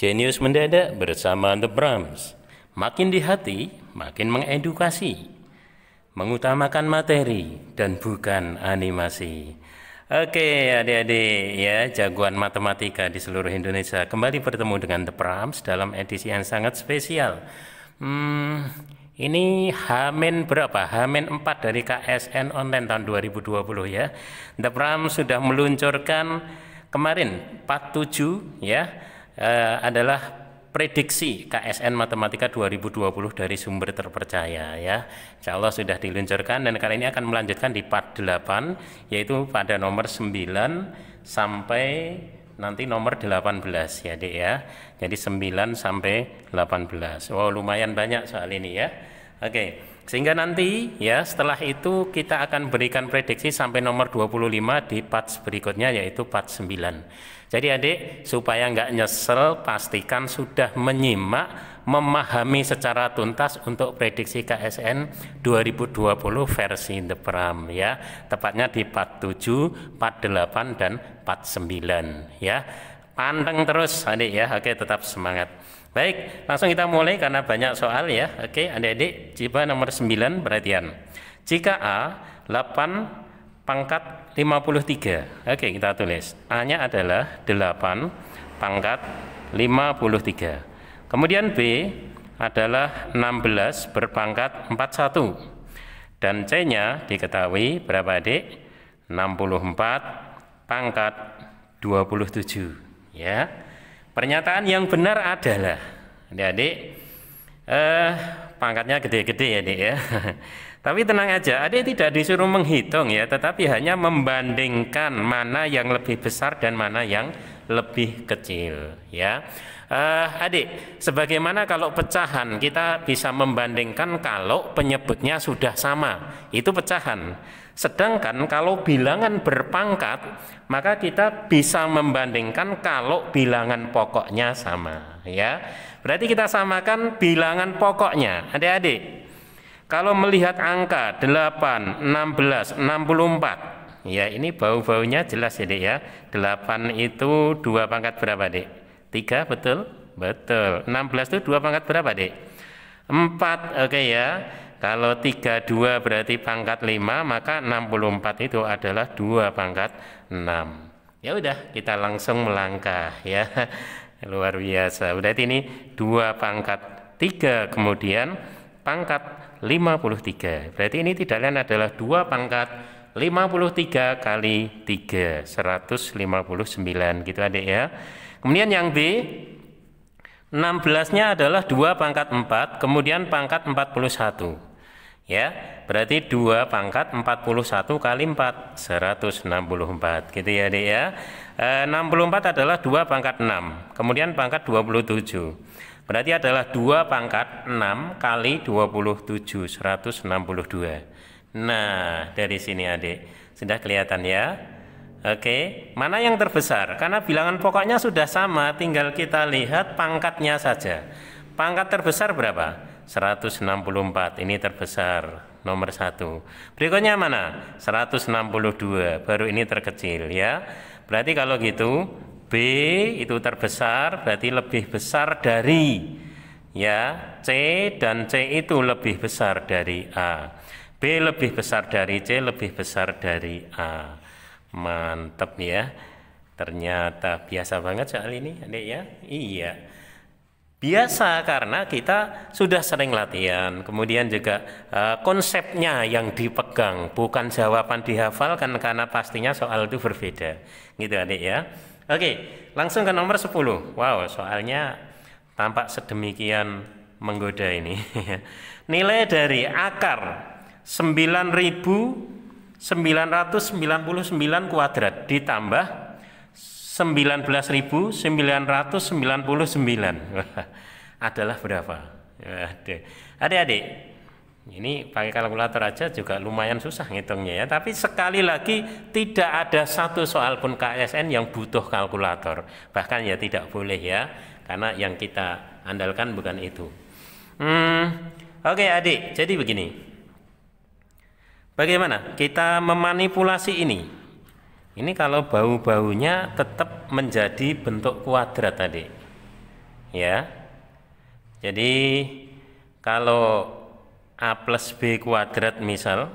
Jenius mendadak bersama The Brahms. Makin di hati, makin mengedukasi. Mengutamakan materi dan bukan animasi. Oke adik-adik ya, jagoan matematika di seluruh Indonesia kembali bertemu dengan The Brahms dalam edisi yang sangat spesial. Ini H-min berapa? H-min 4 dari KSN Online tahun 2020 ya. The Brahms sudah meluncurkan kemarin part 7 ya, adalah prediksi KSN Matematika 2020 dari sumber terpercaya ya. Insya Allah sudah diluncurkan dan kali ini akan melanjutkan di part 8 yaitu pada nomor 9 sampai nanti nomor 18 ya Dek ya. Jadi 9 sampai 18. Wow, lumayan banyak soal ini ya. Oke, sehingga nanti ya setelah itu kita akan berikan prediksi sampai nomor 25 di part berikutnya yaitu part 9. Jadi adik, supaya nggak nyesel, pastikan sudah menyimak, memahami secara tuntas untuk prediksi KSN 2020 versi The Brahms ya. Tepatnya di part 7, part 8, dan part 9 ya. Panteng terus adik ya, oke tetap semangat. Baik, langsung kita mulai karena banyak soal ya. Oke adik-adik, coba nomor 9 perhatian. Jika A 8 pangkat 53. Oke, kita tulis. A-nya adalah 8 pangkat 53. Kemudian B adalah 16 berpangkat 41. Dan C-nya diketahui berapa, Adik? 64 pangkat 27, ya. Pernyataan yang benar adalah, Adik-adik, pangkatnya gede-gede ya, Adik ya. Tapi tenang aja, adik tidak disuruh menghitung ya, tetapi hanya membandingkan mana yang lebih besar dan mana yang lebih kecil ya. Adik, sebagaimana kalau pecahan kita bisa membandingkan kalau penyebutnya sudah sama, itu pecahan. Sedangkan kalau bilangan berpangkat, maka kita bisa membandingkan kalau bilangan pokoknya sama ya. Berarti kita samakan bilangan pokoknya, adik-adik. Kalau melihat angka 8, 16, 64, ya ini bau-baunya jelas ya Dek ya. 8 itu 2 pangkat berapa Dek? 3, betul? Betul. 16 itu 2 pangkat berapa Dek? 4, oke ya. Kalau 32 berarti pangkat 5, maka 64 itu adalah 2 pangkat 6. Ya udah, kita langsung melangkah ya. Luar biasa. Berarti ini 2 pangkat 3, kemudian pangkat 53. Berarti ini tidak lain adalah 2 pangkat 53 kali 3, 159 gitu adik ya. Kemudian yang B, 16-nya adalah 2 pangkat 4, kemudian pangkat 41. Ya, berarti 2 pangkat 41 kali 4, 164 gitu ya adik ya. 64 adalah 2 pangkat 6, kemudian pangkat 27. Berarti adalah 2 pangkat 6 kali 27, 162. Nah, dari sini adik, sudah kelihatan ya. Oke, mana yang terbesar? Karena bilangan pokoknya sudah sama, tinggal kita lihat pangkatnya saja. Pangkat terbesar berapa? 164, ini terbesar, nomor 1. Berikutnya mana? 162, baru ini terkecil ya. Berarti kalau gitu, B itu terbesar, berarti lebih besar dari ya C, dan C itu lebih besar dari A. B lebih besar dari C, lebih besar dari A. Mantap ya. Ternyata biasa banget soal ini, Adik ya. Iya. Biasa karena kita sudah sering latihan. Kemudian juga konsepnya yang dipegang, bukan jawaban dihafalkan karena pastinya soal itu berbeda. Gitu Adik ya. Oke, langsung ke nomor 10. Wow, soalnya tampak sedemikian menggoda ini. Nilai dari akar 9.999 kuadrat ditambah 19.999 adalah berapa? Adik-adik, ini pakai kalkulator aja juga lumayan susah ngitungnya ya. Tapi sekali lagi tidak ada satu soal pun KSN yang butuh kalkulator. Bahkan ya tidak boleh ya, karena yang kita andalkan bukan itu. Oke adik, jadi begini. Bagaimana kita memanipulasi ini? Ini kalau bau-baunya tetap menjadi bentuk kuadrat adik. ya. Jadi kalau A plus B kuadrat misal,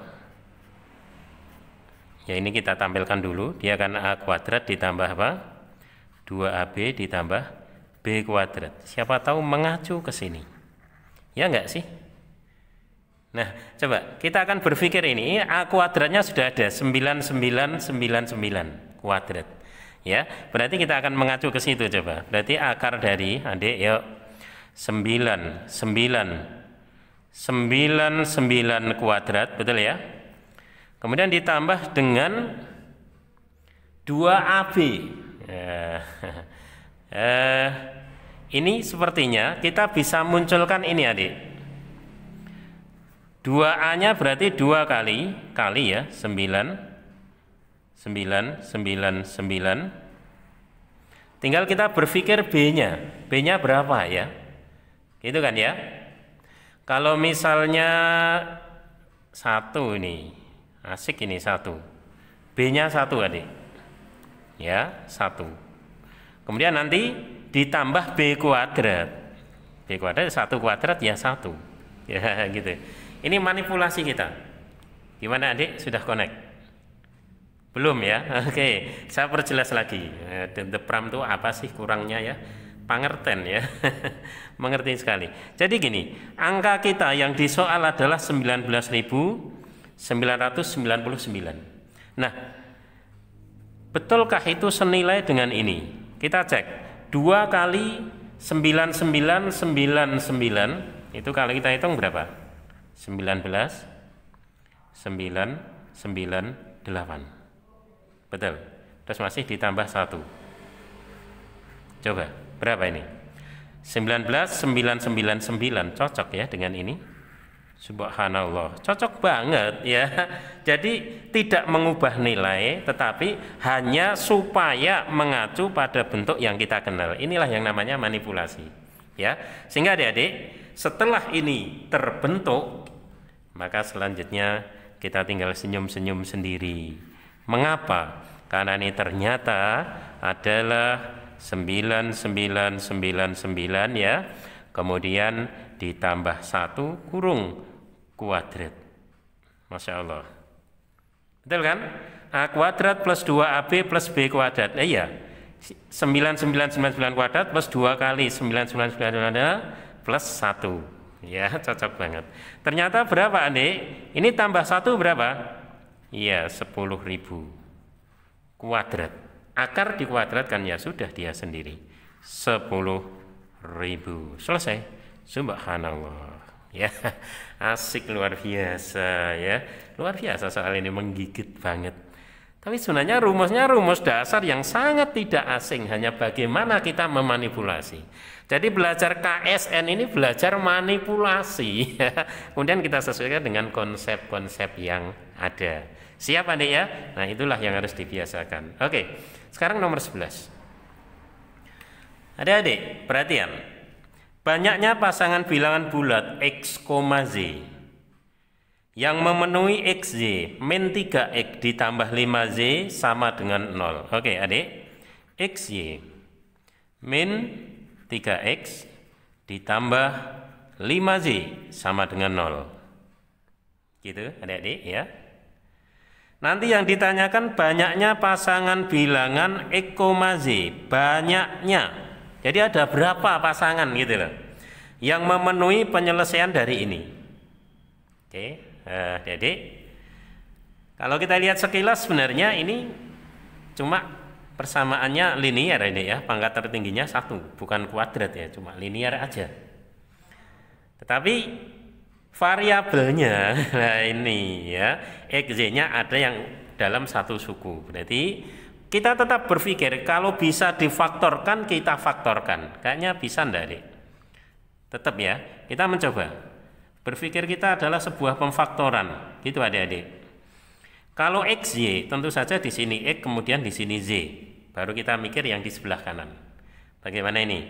ya ini kita tampilkan dulu, dia kan A kuadrat ditambah apa? 2AB ditambah B kuadrat. Siapa tahu mengacu ke sini. Ya enggak sih? Nah, coba kita akan berpikir ini A kuadratnya sudah ada 9999 kuadrat. Ya, berarti kita akan mengacu ke situ coba. Berarti akar dari adik yuk 99 kuadrat, betul ya? Kemudian ditambah dengan 2AB. Ini sepertinya kita bisa munculkan ini adik. 2A-nya berarti 2 kali ya 9. Tinggal kita berpikir B-nya berapa ya, gitu kan ya. Kalau misalnya 1 ini asik, ini 1, B-nya 1 adik ya, 1. Kemudian nanti ditambah B kuadrat 1 kuadrat ya 1 ya, gitu. Ini manipulasi kita. Gimana adik, sudah connect? Belum ya? Oke, saya perjelas lagi. The pram itu apa sih kurangnya ya? Pangerten ya. Mengerti sekali. Jadi gini, angka kita yang di soal adalah 19.999. Nah, betulkah itu senilai dengan ini? Kita cek. 2 kali 9999 itu kalau kita hitung berapa? 19.998. Betul. Terus masih ditambah 1. Coba, berapa ini? 19.999 cocok ya dengan ini? Subhanallah, cocok banget ya. Jadi tidak mengubah nilai, tetapi hanya supaya mengacu pada bentuk yang kita kenal. Inilah yang namanya manipulasi. Ya, sehingga adik-adik, setelah ini terbentuk, maka selanjutnya kita tinggal senyum-senyum sendiri. Mengapa? Karena ini ternyata adalah 9999 ya, kemudian ditambah 1 kurung kuadrat. Masya Allah. Betul kan? A kuadrat plus 2AB plus B kuadrat. Iya, 9999 kuadrat plus 2 kali 9999 plus 1. Ya, cocok banget. Ternyata berapa adik? Ini tambah 1 berapa? Iya, 10.000 kuadrat. Akar dikuadratkan ya sudah dia sendiri. 10.000. Selesai. Subhanallah. Ya, asik luar biasa ya. Luar biasa soal ini, menggigit banget. Tapi sebenarnya rumusnya rumus dasar yang sangat tidak asing, hanya bagaimana kita memanipulasi. Jadi belajar KSN ini belajar manipulasi. Kemudian kita sesuaikan dengan konsep-konsep yang ada. Siap adik ya? Nah itulah yang harus dibiasakan. Oke, sekarang nomor 11. Adik-adik, perhatian. Banyaknya pasangan bilangan bulat X, Z yang memenuhi XY min 3X ditambah 5Z sama dengan 0. Oke adik, XY min 3X ditambah 5Z sama dengan 0. Gitu adik-adik ya. Nanti yang ditanyakan banyaknya pasangan bilangan X, Z, banyaknya. Jadi ada berapa pasangan gitu loh yang memenuhi penyelesaian dari ini. Oke, jadi kalau kita lihat sekilas sebenarnya ini cuma persamaannya linear ini ya, pangkat tertingginya 1, bukan kuadrat ya, cuma linear aja. Tetapi variabelnya, nah ini ya, XZ-nya ada yang dalam satu suku. Berarti kita tetap berpikir kalau bisa difaktorkan kita faktorkan. Kayaknya bisa enggak, Adik? Tetap ya, kita mencoba. Berpikir kita adalah sebuah pemfaktoran, gitu adik-adik. Kalau XY tentu saja di sini X kemudian di sini Z. Baru kita mikir yang di sebelah kanan. Bagaimana ini?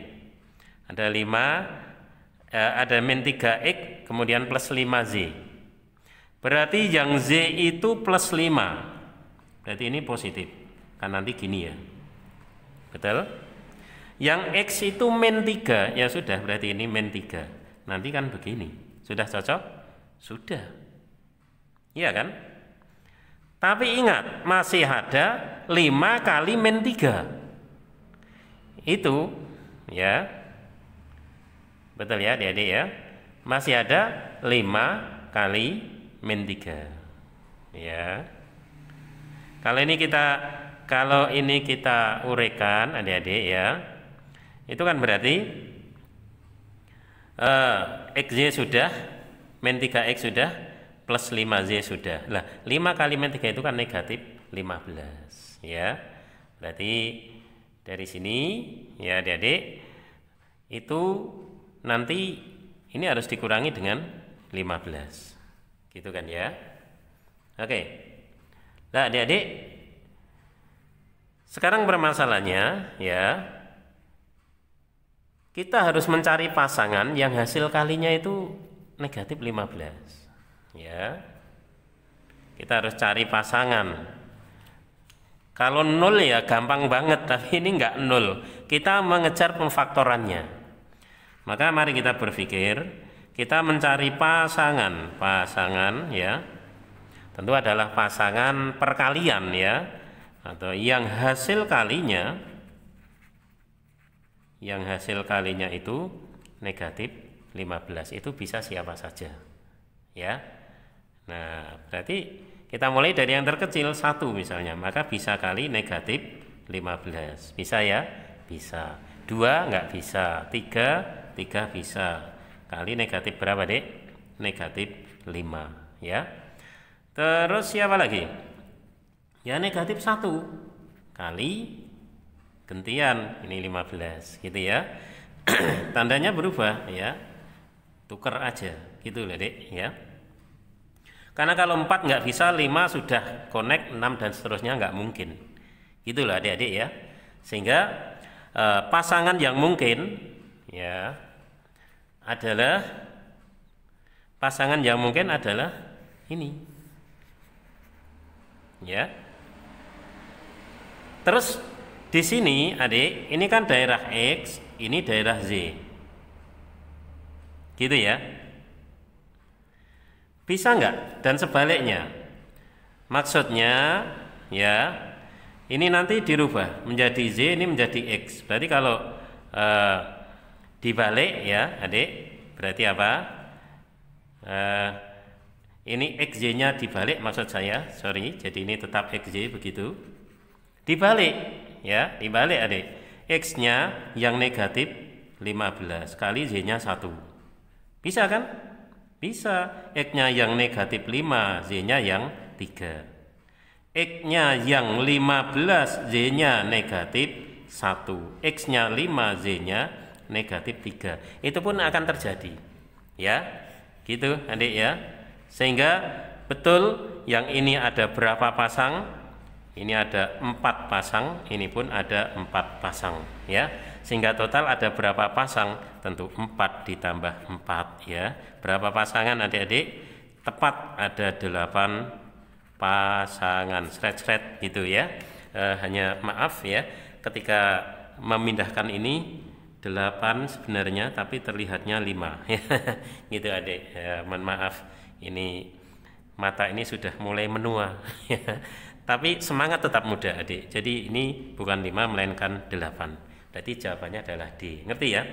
Ada 5 ada min 3X kemudian plus 5Z. Berarti yang Z itu plus 5. Berarti ini positif. Kan nanti gini ya. Betul? Yang X itu min 3, ya sudah berarti ini min 3. Nanti kan begini. Sudah cocok? Sudah. Iya kan? Tapi ingat, masih ada 5 kali min 3. Itu, ya. Betul ya, adik-adik ya. Masih ada 5 kali min 3. Ya. Kalau ini kita uraikan, adik-adik ya. Itu kan berarti XY sudah, min 3X sudah, plus 5Z sudah. Lah, 5 kali min 3 itu kan negatif 15. Ya. Berarti dari sini, ya adik-adik, itu nanti ini harus dikurangi dengan 15. Gitu kan ya. Oke. Nah, adik-adik, sekarang permasalahannya ya, kita harus mencari pasangan yang hasil kalinya itu negatif 15. Ya. Kita harus cari pasangan. Kalau 0 ya gampang banget, tapi ini enggak 0. Kita mengejar pemfaktorannya. Maka mari kita berpikir, kita mencari pasangan ya. Tentu adalah pasangan perkalian ya, atau yang hasil kalinya itu negatif 15. Itu bisa siapa saja. Ya. Nah, berarti kita mulai dari yang terkecil 1 misalnya, maka bisa kali negatif 15. Bisa ya? Bisa. 2 enggak bisa. 3 bisa. Kali negatif berapa, Dek? Negatif 5, ya. Terus siapa lagi? Ya negatif 1 kali gantian, ini 15, gitu ya. Tandanya berubah ya. Tuker aja, gitu loh, Dek, ya. Karena kalau 4 nggak bisa, 5 sudah connect, 6 dan seterusnya nggak mungkin. Gitulah adik-adik ya. Sehingga pasangan yang mungkin ya adalah ini. Ya. Terus di sini adik, ini kan daerah X, ini daerah Z. Gitu ya. Bisa enggak? Dan sebaliknya. Maksudnya ya, ini nanti dirubah menjadi Z, ini menjadi X. Berarti kalau dibalik ya adik, berarti apa? Ini XY-nya dibalik, maksud saya, sorry, jadi ini tetap XY begitu. Dibalik ya, dibalik adik. X-nya yang negatif 15 kali Z-nya 1. Bisa kan? Bisa. X-nya yang negatif 5, Z-nya yang 3. X-nya yang 15, Z-nya negatif 1. X-nya 5, Z-nya negatif 3. Itu pun akan terjadi. Ya, gitu adik ya. Sehingga betul yang ini ada berapa pasang? Ini ada 4 pasang, ini pun ada 4 pasang. Ya. Sehingga total ada berapa pasang? Tentu 4 ditambah 4 ya. Berapa pasangan adik-adik? Tepat ada 8 pasangan. Sret-sret gitu ya. Hanya maaf ya, ketika memindahkan ini 8 sebenarnya, tapi terlihatnya 5 ya. Gitu adik ya, mohon maaf, ini mata ini sudah mulai menua ya. Tapi semangat tetap muda adik. Jadi ini bukan 5 melainkan 8. Berarti jawabannya adalah D. Ngerti ya?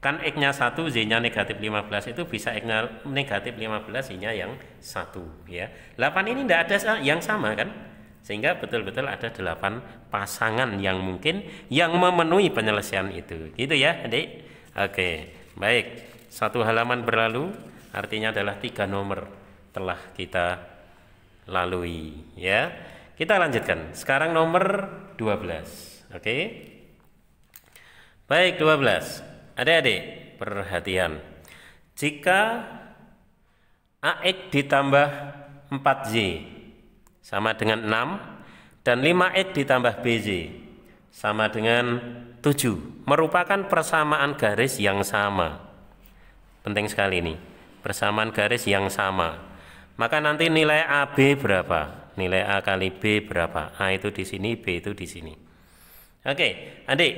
Kan X-nya 1, Z-nya negatif 15, itu bisa X-nya negatif 15, Z-nya yang 1 ya. 8 ini tidak ada yang sama kan? Sehingga betul-betul ada 8 pasangan yang mungkin yang memenuhi penyelesaian itu. Gitu ya adik? Oke, baik. 1 halaman berlalu, artinya adalah 3 nomor telah kita lalui ya. Kita lanjutkan. Sekarang nomor 12. Oke. Baik, 12. Adik-adik, perhatian. Jika AX ditambah 4Z sama dengan 6 dan 5X ditambah BZ sama dengan 7, merupakan persamaan garis yang sama. Penting sekali ini, persamaan garis yang sama. Maka nanti nilai AB berapa? Nilai A kali B berapa? A itu di sini, B itu di sini. Oke, adik.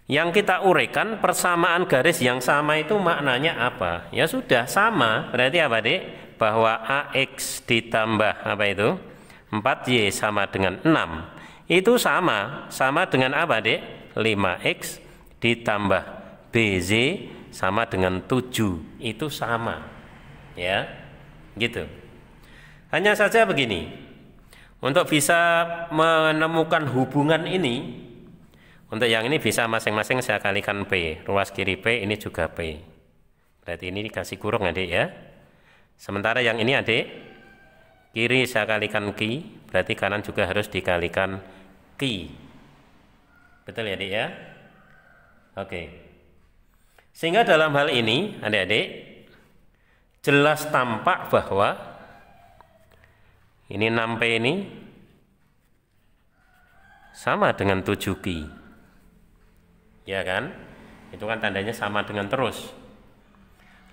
Yang kita uraikan persamaan garis yang sama itu maknanya apa? Ya sudah sama, berarti apa Dek? Bahwa AX ditambah apa itu? 4Y sama dengan 6. Itu sama dengan apa Dek? 5X ditambah BZ sama dengan 7. Itu sama. Ya, gitu. Hanya saja begini. Untuk bisa menemukan hubungan ini, untuk yang ini bisa masing-masing saya kalikan P. Ruas kiri P, ini juga P. Berarti ini dikasih kurung adik ya. Sementara yang ini adik, kiri saya kalikan Q, berarti kanan juga harus dikalikan Q. Betul ya adik ya? Oke. Sehingga dalam hal ini adik-adik jelas tampak bahwa ini 6P ini sama dengan 7Q. Ya kan? Itu kan tandanya sama dengan terus.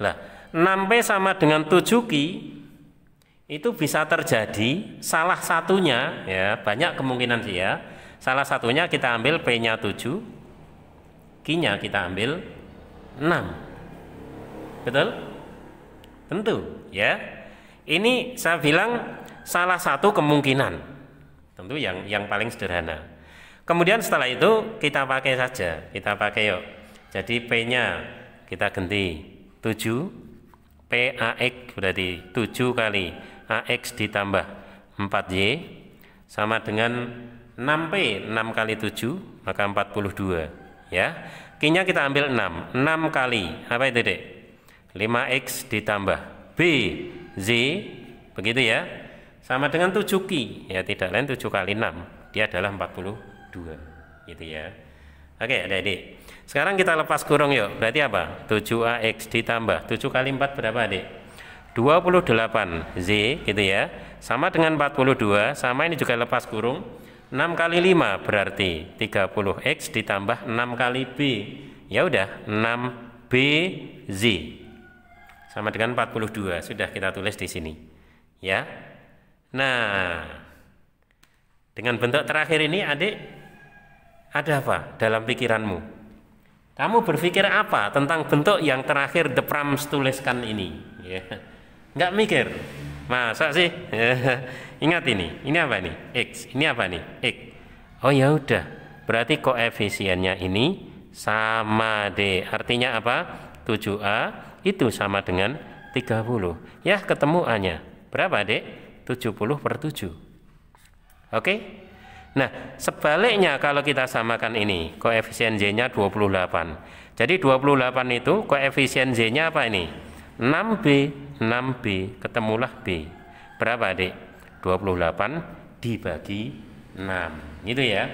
Lah, 6P sama dengan 7Q itu bisa terjadi salah satunya, ya, banyak kemungkinan sih ya. Salah satunya kita ambil P-nya 7, Q-nya kita ambil 6. Betul? Tentu, ya. Ini saya bilang salah satu kemungkinan. Tentu yang paling sederhana. Kemudian setelah itu kita pakai saja, kita pakai yuk. Jadi P-nya kita ganti 7, PAX berarti 7 kali AX ditambah 4Y sama dengan 6P, 6 kali 7 maka 42 ya. Q-nya kita ambil 6 kali apa itu Dek? 5X ditambah BZ begitu ya, sama dengan 7Q ya, tidak lain 7 kali 6 dia adalah 42 gitu ya. Oke adik-adik, sekarang kita lepas kurung yuk. Berarti apa? 7AX ditambah 7 kali 4 berapa adik? 28Z gitu ya, sama dengan 42, sama ini juga lepas kurung. 6 kali 5 berarti 30X ditambah 6 kali B, ya udah 6BZ sama dengan 42. Sudah kita tulis di sini ya. Nah, dengan bentuk terakhir ini adik, ada apa dalam pikiranmu? Kamu berpikir apa tentang bentuk yang terakhir The Prams tuliskan ini? Ya. Nggak mikir, masa sih? Ingat ini apa nih? X, ini apa nih? X. Oh ya udah, berarti koefisiennya ini sama D. Artinya apa? 7A itu sama dengan 30. Ya, ketemu A-nya. Berapa Dek? 70/7. Oke? Nah, sebaliknya kalau kita samakan ini, koefisien Z-nya 28. Jadi 28 itu koefisien Z-nya apa ini? 6B, ketemulah B. Berapa Dek? 28 dibagi 6. Gitu ya.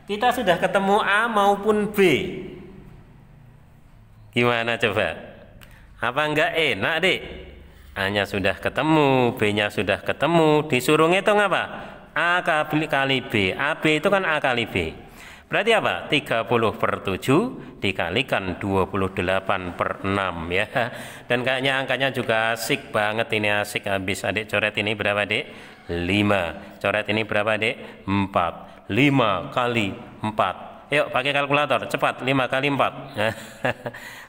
Kita sudah ketemu A maupun B. Gimana coba? Apa enggak enak Dek? A-nya sudah ketemu, B-nya sudah ketemu, disuruh ngitung apa? A kali B. AB itu kan A kali B. Berarti apa? 30/7 dikalikan 28/6 ya. Dan kayaknya angkanya juga asik banget ini, asik habis. Adik coret ini berapa Dek? 5. Coret ini berapa Dek? 4. 5 kali 4. Yuk pakai kalkulator cepat. 5 kali 4.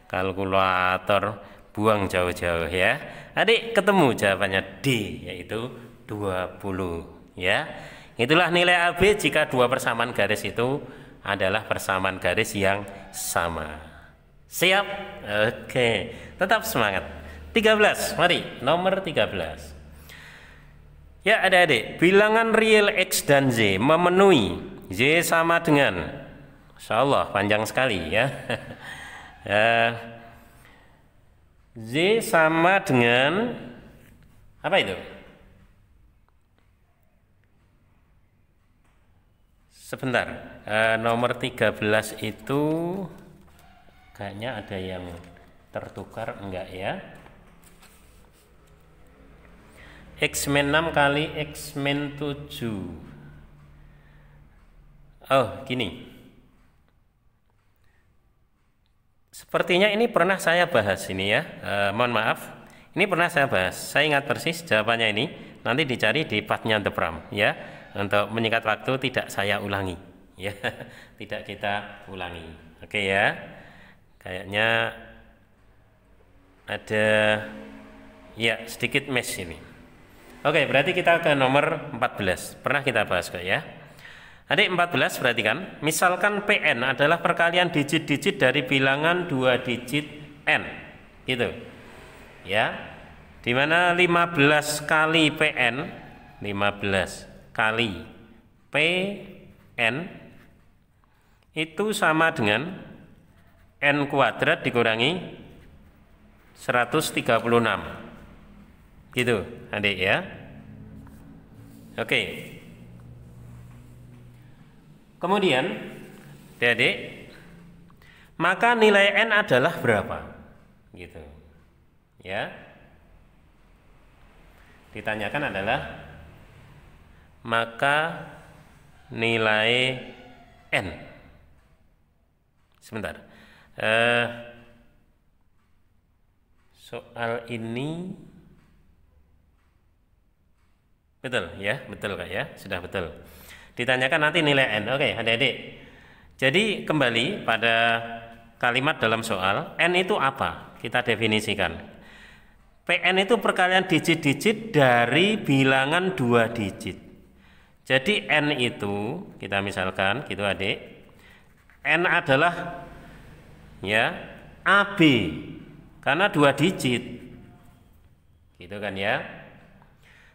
Kalkulator buang jauh-jauh ya. Adik ketemu jawabannya D, yaitu 20 ya. Itulah nilai AB jika dua persamaan garis itu adalah persamaan garis yang sama. Siap? Oke, tetap semangat. 13, mari nomor 13. Ya adik-adik, bilangan real X dan Z memenuhi Z sama dengan, Insya Allah panjang sekali ya. Z sama dengan apa itu? Sebentar, nomor 13 itu kayaknya ada yang tertukar, enggak ya? X min 6 kali X min 7. Oh, gini. Sepertinya ini pernah saya bahas ini ya. Mohon maaf, ini pernah saya bahas. Saya ingat persis jawabannya ini. Nanti dicari di partnya The Pram ya. Untuk menyingkat waktu tidak saya ulangi ya, tidak kita ulangi. Oke ya, kayaknya ada ya sedikit mes ini. Oke, berarti kita ke nomor 14. Pernah kita bahas kok ya. Adik 14 perhatikan, misalkan PN adalah perkalian digit-digit dari bilangan 2 digit N. Gitu. Ya. Di mana 15 kali PN, 15 kali PN itu sama dengan N kuadrat dikurangi 136. Gitu, adik ya. Oke. Kemudian, adik, maka nilai N adalah berapa? Gitu. Ya. Ditanyakan adalah maka nilai N. Sebentar. Soal ini betul ya, betul Kak ya, sudah betul. Ditanyakan nanti nilai N. Oke, adik-adik. Jadi kembali pada kalimat dalam soal, N itu apa? Kita definisikan. PN itu perkalian digit-digit dari bilangan 2 digit. Jadi N itu, kita misalkan gitu adik, N adalah ya AB, karena 2 digit. Gitu kan ya.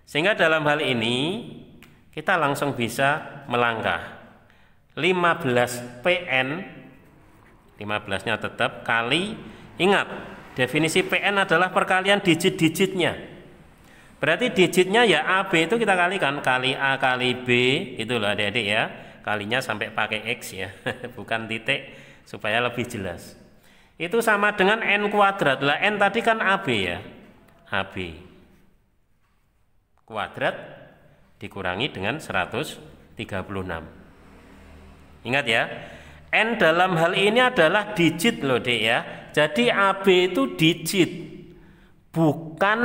Sehingga dalam hal ini kita langsung bisa melangkah 15 PN, 15-nya tetap, kali, ingat definisi PN adalah perkalian digit-digitnya. Berarti digitnya ya AB itu kita kalikan, kali A kali B, gitu loh adik-adik ya. Kalinya sampai pakai X ya, bukan titik, supaya lebih jelas. Itu sama dengan N kuadrat. Lah N tadi kan AB ya, AB kuadrat dikurangi dengan 136. Ingat ya, N dalam hal ini adalah digit loh Dek ya. Jadi AB itu digit, bukan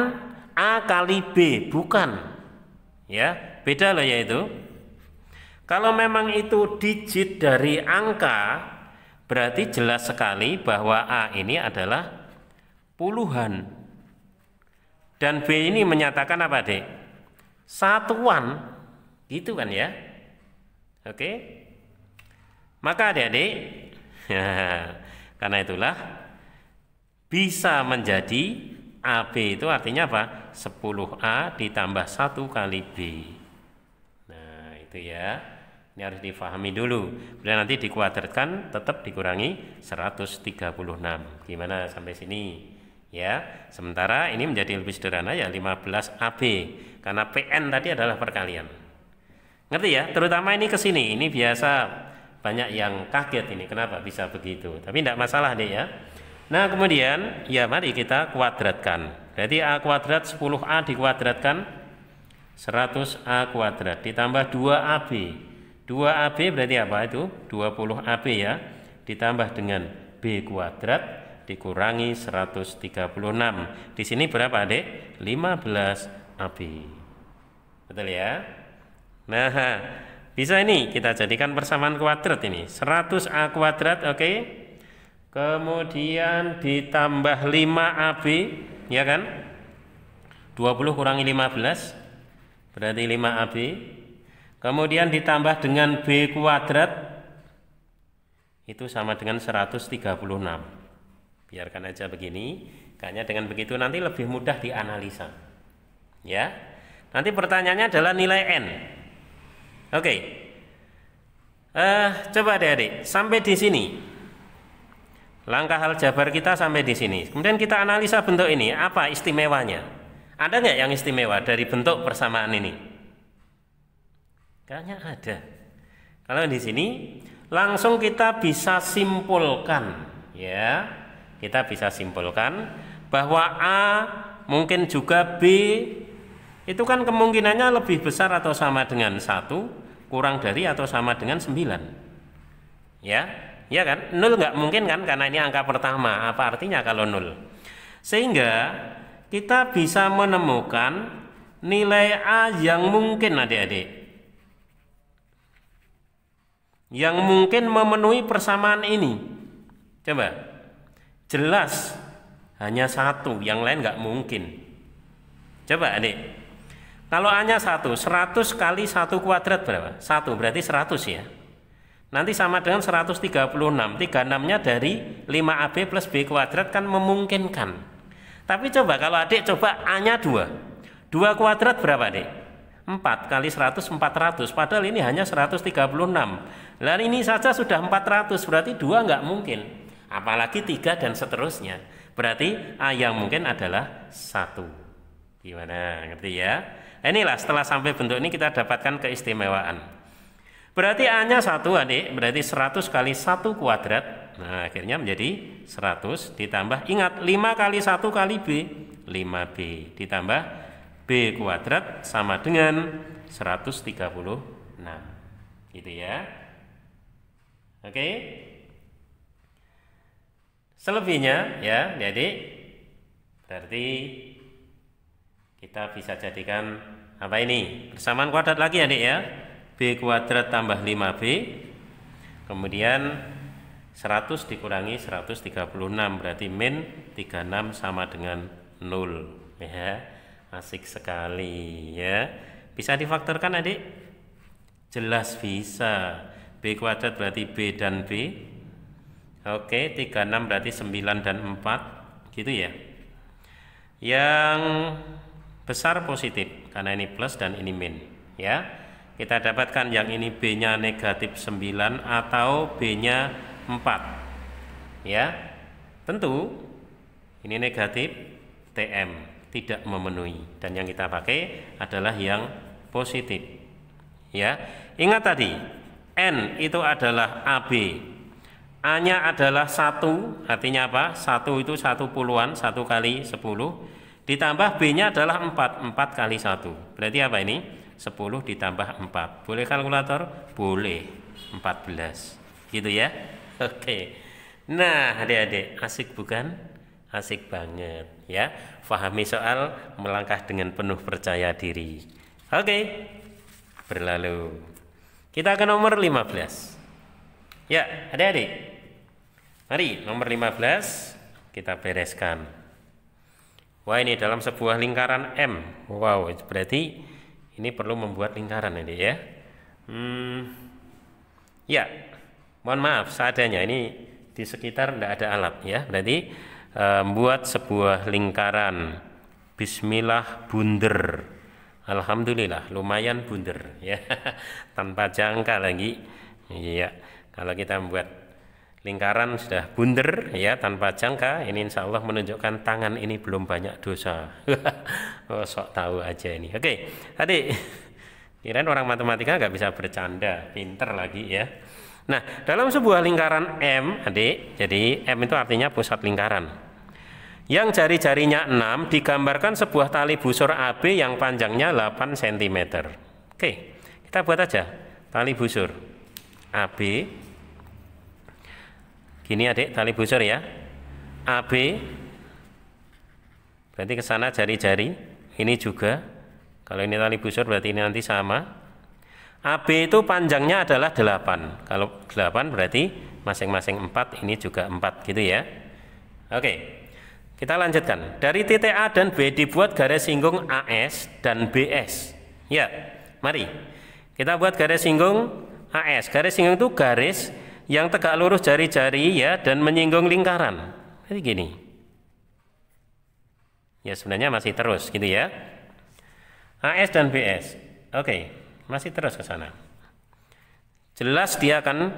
A kali B, bukan. Ya, beda loh ya itu. Kalau memang itu digit dari angka, berarti jelas sekali bahwa A ini adalah puluhan. Dan B ini menyatakan apa Dek? Satuan, gitu kan ya. Oke. Maka adik-adik, karena itulah bisa menjadi AB itu artinya apa? 10A ditambah 1 kali B. Nah itu ya, ini harus difahami dulu. Kemudian nanti dikuadratkan tetap dikurangi 136. Gimana sampai sini? Ya, sementara ini menjadi lebih sederhana ya 15 AB karena PN tadi adalah perkalian. Ngerti ya? Terutama ini ke sini, ini biasa banyak yang kaget ini kenapa bisa begitu. Tapi tidak masalah deh ya. Nah, kemudian ya mari kita kuadratkan. Berarti A kuadrat 10A dikuadratkan 100A kuadrat ditambah 2AB. 2AB berarti apa itu? 20AB ya. Ditambah dengan B kuadrat dikurangi 136. Di sini berapa, Dek? 15AB. Betul ya? Nah, bisa ini kita jadikan persamaan kuadrat ini. 100A kuadrat, oke. Kemudian ditambah 5AB, ya kan? 20 kurangi 15 berarti 5AB. Kemudian ditambah dengan B kuadrat itu sama dengan 136. Biarkan aja begini, kayaknya dengan begitu nanti lebih mudah dianalisa. Ya. Nanti pertanyaannya adalah nilai N. Oke. Coba adik-adik, sampai di sini. Langkah aljabar kita sampai di sini. Kemudian kita analisa bentuk ini, apa istimewanya? Ada nggak yang istimewa dari bentuk persamaan ini? Kayaknya ada. Kalau di sini langsung kita bisa simpulkan, ya. Kita bisa simpulkan bahwa A mungkin juga B itu kan kemungkinannya lebih besar atau sama dengan 1, kurang dari atau sama dengan 9. Ya, ya kan? 0 nggak mungkin kan karena ini angka pertama. Apa artinya kalau 0? Sehingga kita bisa menemukan nilai A yang mungkin adik-adik. yang mungkin memenuhi persamaan ini? Coba. Jelas hanya satu, yang lain nggak mungkin. Coba adik, kalau hanya satu, 100 kali 1 kuadrat berapa? 1, berarti 100 ya. Nanti sama dengan 136. 36-nya dari 5AB plus B kuadrat kan memungkinkan. Tapi coba kalau adik coba A-nya 2. 2 kuadrat berapa adik? 4 kali 100, 400. Padahal ini hanya 136. Lalu ini saja sudah 400, berarti 2 nggak mungkin. Apalagi 3 dan seterusnya. Berarti A yang mungkin adalah 1. Gimana? Ngerti ya? Inilah setelah sampai bentuk ini kita dapatkan keistimewaan. Berarti A-nya 1 adik, berarti 100 kali 1 kuadrat. Nah, akhirnya menjadi 100 ditambah, ingat 5 kali 1 kali B, 5B ditambah B kuadrat sama dengan 136. Gitu ya. Oke. Selebihnya ya, jadi berarti kita bisa jadikan apa ini? Persamaan kuadrat lagi adik ya. B kuadrat tambah 5B, kemudian 100 dikurangi 136, berarti min 36 sama dengan 0 ya. Asik sekali ya. Bisa difaktorkan adik? Jelas bisa. B kuadrat berarti B dan B. Oke, 36 berarti 9 dan 4 gitu ya. Yang besar positif karena ini plus dan ini min ya. Kita dapatkan yang ini B-nya negatif 9 atau B-nya 4 ya. Tentu ini negatif, TM tidak memenuhi, dan yang kita pakai adalah yang positif ya. Ingat tadi N itu adalah AB, A-nya adalah 1, artinya apa? 1 itu 1 puluhan, 1 kali 10, ditambah B-nya adalah 4, 4 kali 1, berarti apa ini? 10 ditambah 4. Boleh kalkulator? Boleh. 14. Gitu ya. Oke. Nah, adik-adik, asik bukan? Asik banget ya. Fahami soal, melangkah dengan penuh percaya diri. Oke. Berlalu. Kita ke nomor 15. Ya, adik-adik. Mari, nomor 15 kita bereskan. Wah, ini dalam sebuah lingkaran M. Wow, berarti ini perlu membuat lingkaran ini ya. Ya, mohon maaf seadanya, ini di sekitar tidak ada alat ya. Berarti membuat sebuah lingkaran. Bismillah bunder. Alhamdulillah lumayan bunder ya. Tanpa jangka lagi. Iya, kalau kita membuat lingkaran sudah bunder ya, tanpa jangka, ini insya Allah menunjukkan tangan ini belum banyak dosa. Oh, sok tahu aja ini. Oke, adik, kirain orang matematika nggak bisa bercanda, pinter lagi ya. Nah, dalam sebuah lingkaran M, adik, jadi M itu artinya pusat lingkaran. Yang jari-jarinya 6 digambarkan sebuah tali busur AB yang panjangnya 8 cm. Oke, kita buat aja tali busur AB. Gini adik, tali busur ya. AB berarti ke sana jari-jari, ini juga. Kalau ini tali busur berarti ini nanti sama. AB itu panjangnya adalah 8. Kalau 8 berarti masing-masing 4, ini juga 4 gitu ya. Oke. Kita lanjutkan. Dari titik A dan B dibuat garis singgung AS dan BS. Ya, mari. Kita buat garis singgung AS. Garis singgung itu garis yang tegak lurus jari-jari ya dan menyinggung lingkaran. Jadi gini. Ya sebenarnya masih terus gitu ya. AS dan BS. Oke, masih terus ke sana. Jelas dia akan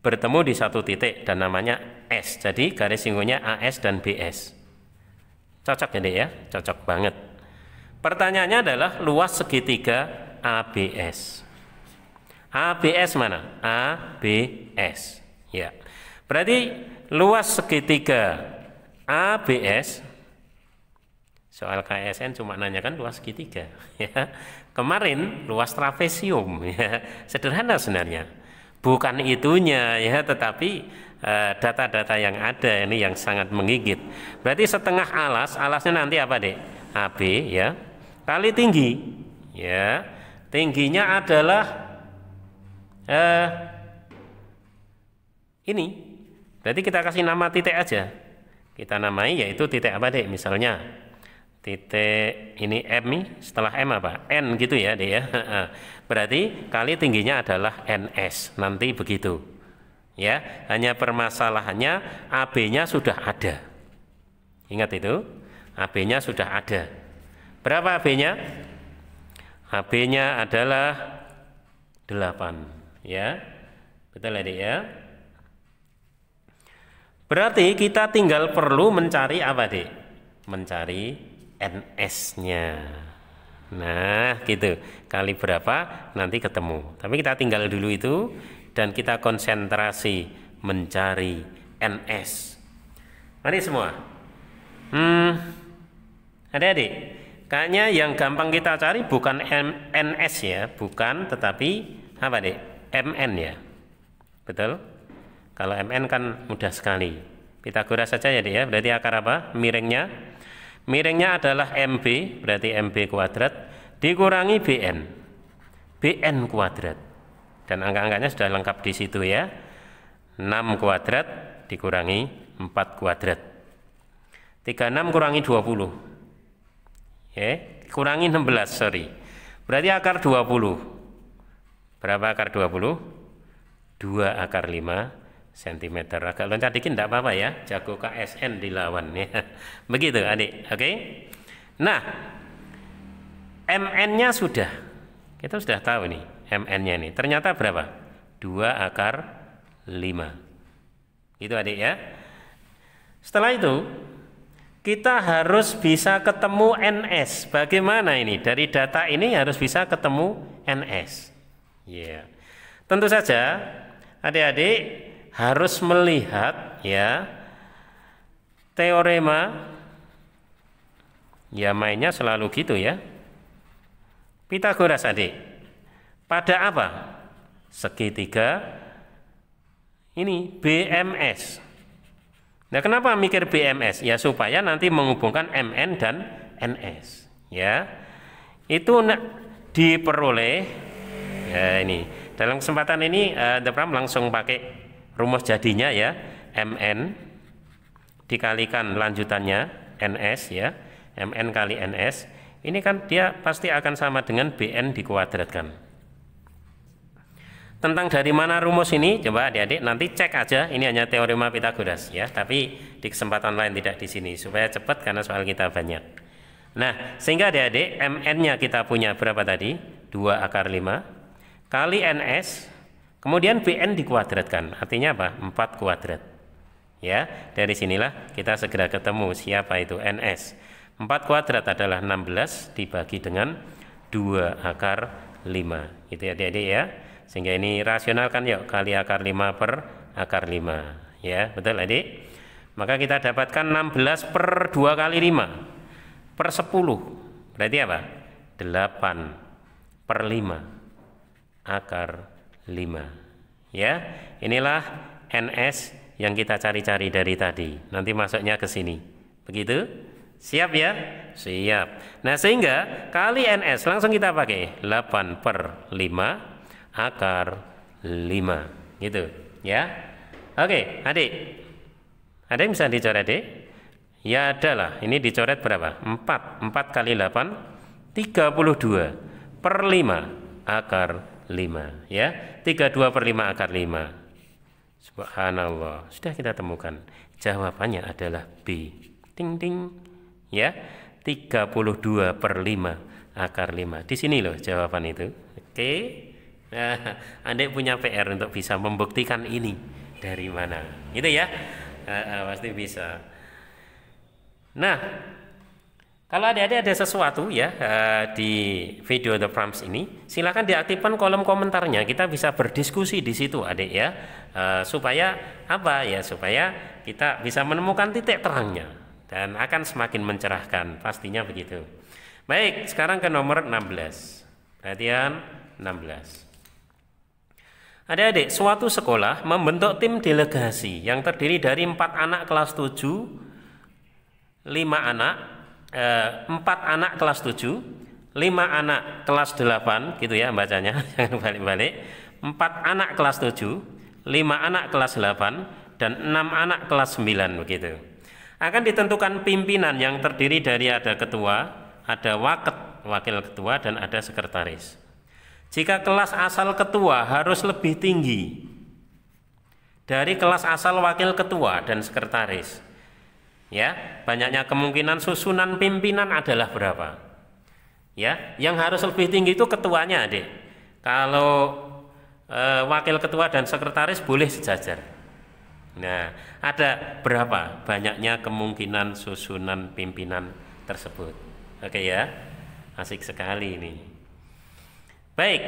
bertemu di satu titik dan namanya S. Jadi garis singgungnya AS dan BS. Cocok ya dek ya? Cocok banget. Pertanyaannya adalah luas segitiga ABS. ABS mana? ABS. Ya. Berarti luas segitiga ABS. Soal KSN cuma nanyakan luas segitiga ya. Kemarin luas trapesium ya. Sederhana sebenarnya. Bukan itunya ya, tetapi data-data yang ada ini yang sangat menggigit. Berarti setengah alas, alasnya nanti apa dek? AB ya. Kali tinggi ya. Tingginya adalah Ini. Berarti kita kasih nama titik aja. Kita namai yaitu titik apa, Dek? Misalnya titik ini M nih, setelah M apa? N gitu ya, Dek ya. Berarti kali tingginya adalah NS. Nanti begitu. Ya, hanya permasalahannya AB-nya sudah ada. Ingat itu, AB-nya sudah ada. Berapa AB-nya? AB-nya adalah 8, ya. Betul ya, Dek ya? Berarti kita tinggal perlu mencari apa, Dek? Mencari NS-nya. Nah, gitu. Kali berapa nanti ketemu. Tapi kita tinggal dulu itu dan kita konsentrasi mencari NS. Mari semua. Adik-adik, kayaknya yang gampang kita cari bukan NS ya, bukan, tetapi apa, Dek? MN ya. Betul? Kalau MN kan mudah sekali. Pitagoras saja ya, Dek ya. Berarti akar apa? Miringnya. Miringnya adalah MB, berarti MB kuadrat dikurangi BN. BN kuadrat. Dan angka-angkanya sudah lengkap di situ ya. 6 kuadrat dikurangi 4 kuadrat. 36 kurangi 20. Kurangi 16, sorry. Berarti akar 20. Berapa akar 20? 2 akar 5 cm. Agak loncat dikit enggak apa-apa ya. Jago KSN dilawan ya. Begitu, Adik. Oke. Nah, MN-nya sudah. Kita sudah tahu nih, MN-nya ini. Ternyata berapa? 2 akar 5. Itu, Adik ya. Setelah itu kita harus bisa ketemu NS. Bagaimana ini? Dari data ini harus bisa ketemu NS. Ya. Tentu saja adik-adik harus melihat ya teorema. Ya mainnya selalu gitu ya. Pitagoras, Adik. Pada apa? Segitiga ini BMS. Nah, kenapa mikir BMS? Ya supaya nanti menghubungkan MN dan NS. Ya, itu diperoleh. Ya ini dalam kesempatan ini The Pram langsung pakai rumus jadinya ya. MN dikalikan lanjutannya NS ya. MN kali NS. Ini kan dia pasti akan sama dengan BN dikuadratkan. Tentang dari mana rumus ini, coba adik-adik nanti cek aja. Ini hanya teorema Pitagoras ya, tapi di kesempatan lain tidak di sini supaya cepat karena soal kita banyak. Nah, sehingga adik-adik MN-nya kita punya berapa tadi? 2 akar 5 kali NS, kemudian BN dikuadratkan. Artinya apa? 4 kuadrat. Ya, dari sinilah kita segera ketemu siapa itu NS. 4 kuadrat adalah 16 dibagi dengan 2 akar 5. Itu ya adik-adik ya. Sehingga ini rasional kan, yuk kali akar 5 per akar 5 ya, betul adik. Maka kita dapatkan 16 per 2 kali 5 per 10 berarti apa? 8 per 5 akar 5 ya. Inilah NS yang kita cari-cari dari tadi. Nanti masuknya ke sini. Begitu? Siap ya? Siap. Nah, sehingga kali NS langsung kita pakai 8 per 5 akar 5 gitu ya. Oke, adik. Ada yang bisa dicoret, Adik? Ya adalah. Ini dicoret berapa? 4 kali 8 32 per 5 akar 5 ya. 32 per 5 akar 5. Subhanallah. Sudah kita temukan. Jawabannya adalah B. Ting ting ya. 32 per 5 akar 5. Di sini loh jawaban itu. Oke. Nah, Adik punya PR untuk bisa membuktikan ini dari mana, gitu ya. Pasti bisa. Nah, kalau adik-adik ada sesuatu ya di video The Prams ini, silakan diaktifkan kolom komentarnya. Kita bisa berdiskusi di situ, adik ya, supaya apa ya? Supaya kita bisa menemukan titik terangnya dan akan semakin mencerahkan, pastinya begitu. Baik, sekarang ke nomor 16. Perhatian 16. Adik-adik, suatu sekolah membentuk tim delegasi yang terdiri dari 4 anak kelas 7, 4 anak kelas 7, 5 anak kelas 8, gitu ya bacanya, jangan balik-balik. 4 anak kelas 7, 5 anak kelas 8, dan 6 anak kelas 9 begitu. Akan ditentukan pimpinan yang terdiri dari ada ketua, ada wakil ketua, dan ada sekretaris. Jika kelas asal ketua harus lebih tinggi dari kelas asal wakil ketua dan sekretaris, ya, banyaknya kemungkinan susunan pimpinan adalah berapa? Ya, yang harus lebih tinggi itu ketuanya, Adik. Kalau wakil ketua dan sekretaris boleh sejajar. Nah, ada berapa banyaknya kemungkinan susunan pimpinan tersebut? Oke ya, asik sekali ini. Baik,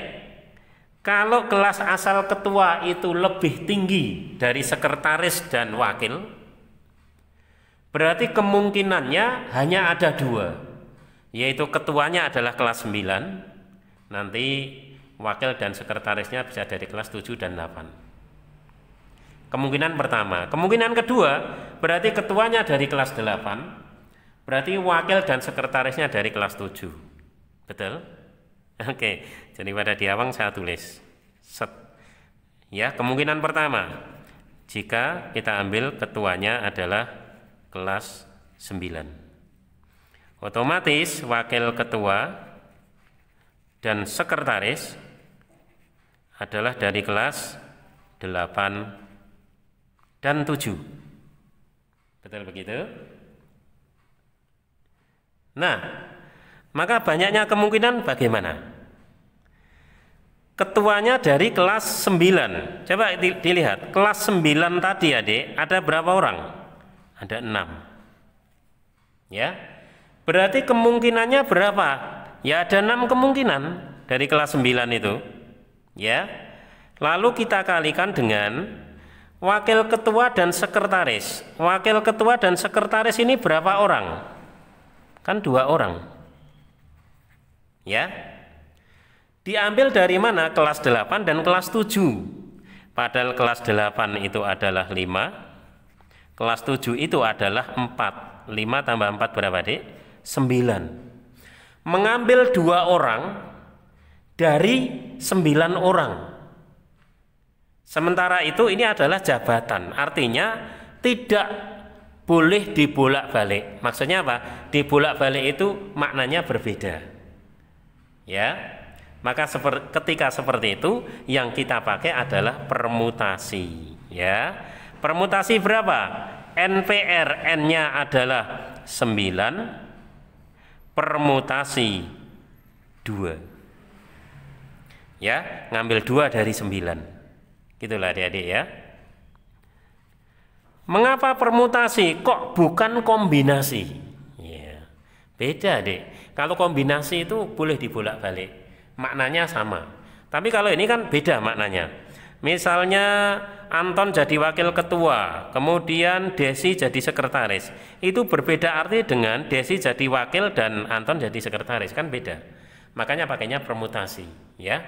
kalau kelas asal ketua itu lebih tinggi dari sekretaris dan wakil, berarti kemungkinannya hanya ada 2, yaitu ketuanya adalah kelas 9, nanti wakil dan sekretarisnya bisa dari kelas 7 dan 8. Kemungkinan pertama. Kemungkinan kedua, berarti ketuanya dari kelas 8, berarti wakil dan sekretarisnya dari kelas 7. Betul? Oke, jadi pada di awang saya tulis. Set. Ya, kemungkinan pertama, jika kita ambil ketuanya adalah kelas 9. Otomatis wakil ketua dan sekretaris adalah dari kelas 8 dan 7. Betul begitu? Nah, maka banyaknya kemungkinan bagaimana? Ketuanya dari kelas 9. Coba dilihat, kelas 9 tadi, Adik, ada berapa orang? Ada 6. Ya. Berarti kemungkinannya berapa? Ya ada 6 kemungkinan dari kelas 9 itu. Ya. Lalu kita kalikan dengan wakil ketua dan sekretaris. Wakil ketua dan sekretaris ini berapa orang? Kan 2 orang. Ya. Diambil dari mana? Kelas 8 dan kelas 7. Padahal kelas 8 itu adalah 5. Kelas 7 itu adalah 4. 5 tambah 4 berapa, Dik? 9. Mengambil 2 orang dari 9 orang. Sementara itu ini adalah jabatan. Artinya tidak boleh dibolak-balik. Maksudnya apa? Dibolak-balik itu maknanya berbeda. Ya, maka ketika seperti itu yang kita pakai adalah permutasi. Ya, permutasi berapa? NPR, N-nya adalah 9, permutasi 2. Ya, ngambil 2 dari 9. Gitulah adik-adik ya. Mengapa permutasi? Kok bukan kombinasi? Ya, beda, Adik. Kalau kombinasi itu boleh dibolak-balik, maknanya sama. Tapi kalau ini kan beda maknanya. Misalnya Anton jadi wakil ketua, kemudian Desi jadi sekretaris. Itu berbeda arti dengan Desi jadi wakil dan Anton jadi sekretaris, kan beda. Makanya pakainya permutasi, ya.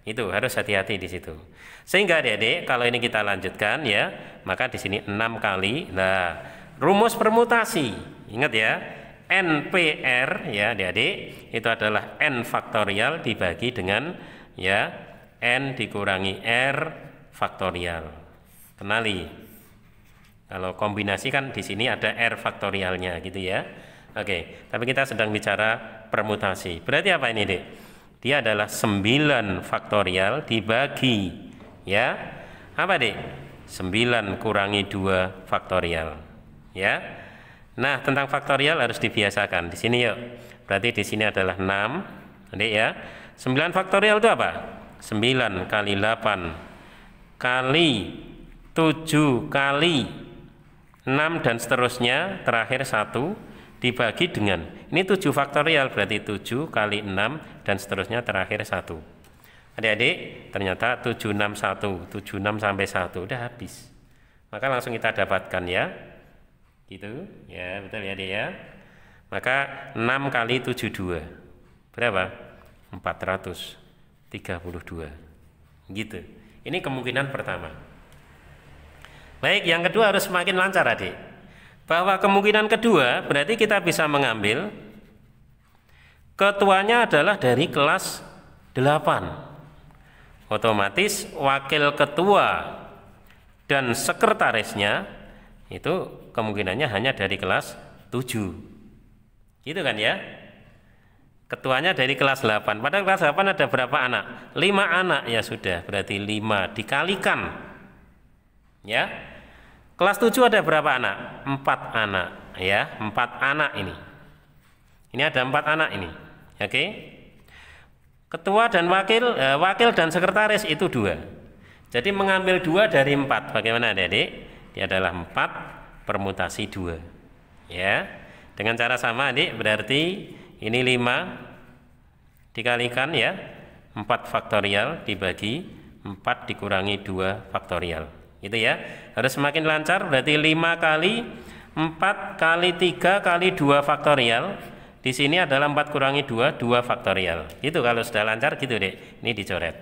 Itu harus hati-hati di situ. Sehingga adik-adik, kalau ini kita lanjutkan ya, maka di sini 6 kali. Nah, rumus permutasi, ingat ya. NPR ya adik-adik itu adalah N faktorial dibagi dengan ya N dikurangi R faktorial. Kenali. Kalau kombinasi kan di sini ada R faktorialnya gitu ya. Oke, tapi kita sedang bicara permutasi. Berarti apa ini, Dek? Dia adalah 9 faktorial dibagi ya. Apa, Dek? 9 kurangi 2 faktorial. Ya. Nah, tentang faktorial harus dibiasakan. Di sini yuk. Berarti di sini adalah 6, Adik ya. 9 faktorial itu apa? 9 kali 8 kali 7 kali 6 dan seterusnya, terakhir 1 dibagi dengan ini 7 faktorial, berarti 7 kali 6 dan seterusnya, terakhir 1. Adik-adik, ternyata 761, 76 sampai 1 udah habis. Maka langsung kita dapatkan ya. Gitu ya, betul ya, Dek ya. Maka 6 kali 72 berapa? 432. Gitu. Ini kemungkinan pertama. Baik, yang kedua harus semakin lancar, Adik. Bahwa kemungkinan kedua berarti kita bisa mengambil ketuanya adalah dari kelas 8. Otomatis wakil ketua dan sekretarisnya itu kemungkinannya hanya dari kelas 7. Gitu kan ya? Ketuanya dari kelas 8. Pada kelas 8 ada berapa anak? 5 anak, ya sudah, berarti 5 dikalikan. Ya. Kelas 7 ada berapa anak? 4 anak, ya, 4 anak ini. Ini ada 4 anak ini. Oke. Ketua dan wakil dan sekretaris itu 2. Jadi mengambil 2 dari 4. Bagaimana Adik? Dia adalah 4 permutasi 2. Ya. Dengan cara sama Adik, berarti ini 5 dikalikan ya 4 faktorial dibagi 4 dikurangi 2 faktorial. Gitu ya. Harus semakin lancar, berarti 5 kali 4 kali 3 kali 2 faktorial. Di sini adalah 4 kurangi 2, 2 faktorial. Itu kalau sudah lancar gitu Dek. Ini dicoret.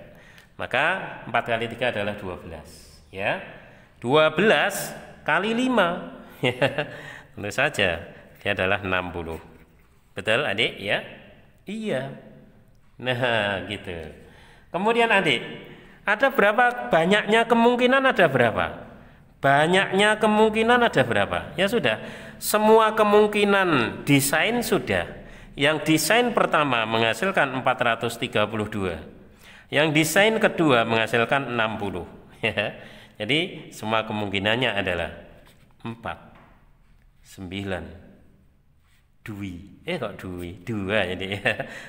Maka 4 kali 3 adalah 12. Ya. 12 kali 5. Tentu saja dia adalah 60. Betul Adik ya? Iya. Nah gitu. Kemudian Adik, ada berapa banyaknya kemungkinan, ada berapa? Banyaknya kemungkinan ada berapa? Ya sudah, semua kemungkinan desain sudah. Yang desain pertama menghasilkan 432. Yang desain kedua menghasilkan 60. Jadi semua kemungkinannya adalah 4, 9, Dwi, kok Dwi? 2 jadi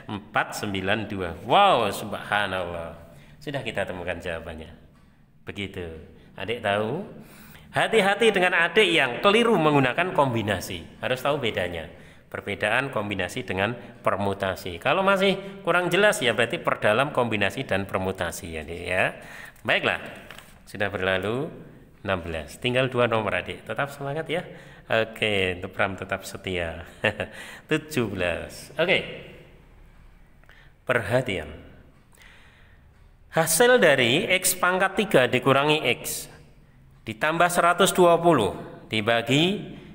492. Wow, subhanallah. Sudah kita temukan jawabannya. Begitu. Adik tahu? Hati-hati dengan adik yang keliru menggunakan kombinasi. Harus tahu bedanya. Perbedaan kombinasi dengan permutasi. Kalau masih kurang jelas ya berarti perdalam kombinasi dan permutasi ya, Adik ya. Baiklah. Sudah berlalu 16. Tinggal 2 nomor Adik. Tetap semangat ya. Oke, untuk Pram tetap setia. 17. Oke. Perhatian. Hasil dari X pangkat 3 dikurangi X ditambah 120 dibagi